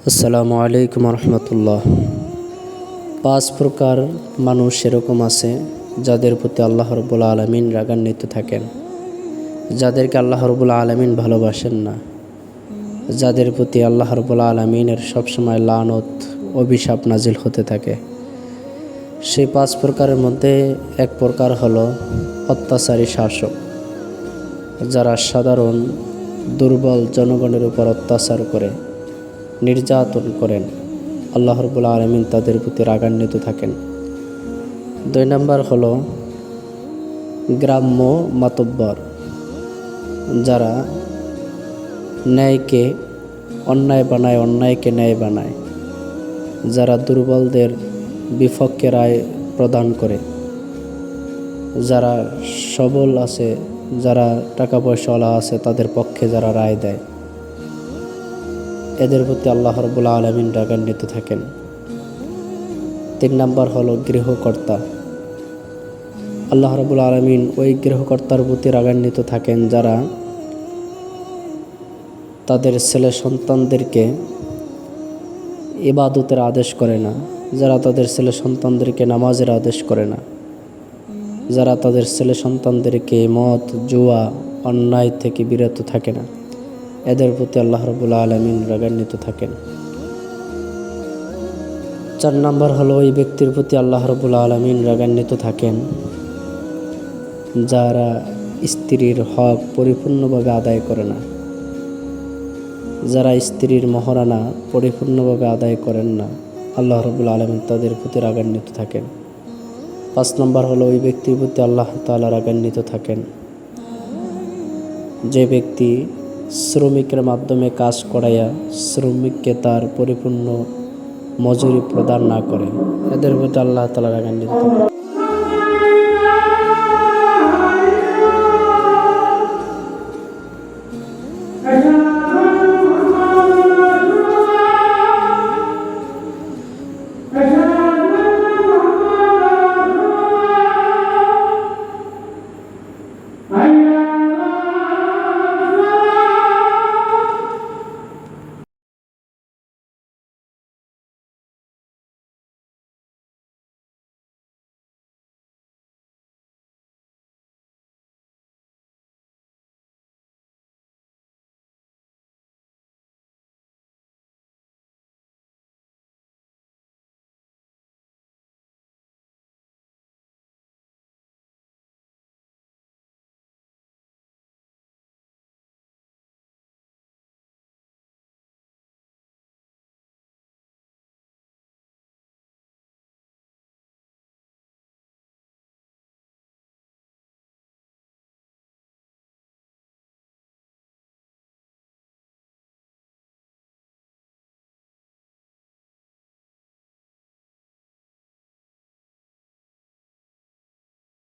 আসসালামু আলাইকুম রহমতুল্লাহ। 5 প্রকার মানুষ এরকম আছে যাদের প্রতি আল্লাহ রাব্বুল আলামিন রাগান্বিত থাকেন, যাদেরকে আল্লাহ রাব্বুল আলামিন ভালোবাসেন না, যাদের প্রতি আল্লাহ রাব্বুল আলামিনের সবসময় লানত অভিশাপ নাজিল হতে থাকে। সেই 5 প্রকারের মধ্যে এক প্রকার হলো অত্যাচারী শাসক, যারা সাধারণ দুর্বল জনগণের উপর অত্যাচার করে, নির্যাতন করেন। আল্লাহ রাব্বুল আলামিন তাদের প্রতি রাগান্বিত থাকেন। 2 নম্বর হলো গ্রাম্য মাতব্বর, যারা ন্যায়কে অন্যায় বানায়, অন্যায়কে ন্যায় বানায়, যারা দুর্বলদের বিপক্ষে রায় প্রদান করে, যারা সবল আছে, যারা টাকা পয়সাওয়ালা আছে তাদের পক্ষে যারা রায় দেয়, এদের প্রতি আল্লাহ রাব্বুল আলামিন রাগান্বিত থাকেন। 3 নম্বর হলো গৃহকর্তা। আল্লাহ রাব্বুল আলামিন ওই গৃহকর্তার প্রতি রাগান্বিত থাকেন যারা তাদের ছেলে সন্তানদেরকে ইবাদতের আদেশ করে না, যারা তাদের ছেলে সন্তানদেরকে নামাজের আদেশ করে না, যারা তাদের ছেলে সন্তানদেরকে মদ জুয়া অন্যায় থেকে বিরত থাকে না, এদের প্রতি আল্লাহ রাব্বুল আলামিন রাগান্বিত থাকেন। 4 নম্বর হলো ওই ব্যক্তির প্রতি আল্লাহ রাব্বুল আলামিন রাগান্বিত থাকেন যারা স্ত্রীর হক পরিপূর্ণভাবে আদায় করে না, যারা স্ত্রীর মহারানা পরিপূর্ণভাবে আদায় করেন না, আল্লাহ রাব্বুল আলামিন তাদের প্রতি রাগান্বিত থাকেন। 5 নম্বর হলো ওই ব্যক্তির প্রতি আল্লাহ তাআলা রাগান্বিত থাকেন যে ব্যক্তি শ্রমিকের মাধ্যমে কাজ করাইয়া শ্রমিককে তার পরিপূর্ণ মজুরি প্রদান না করে, এদের প্রতি আল্লাহ তাআলা রাগান্বিত থাকেন।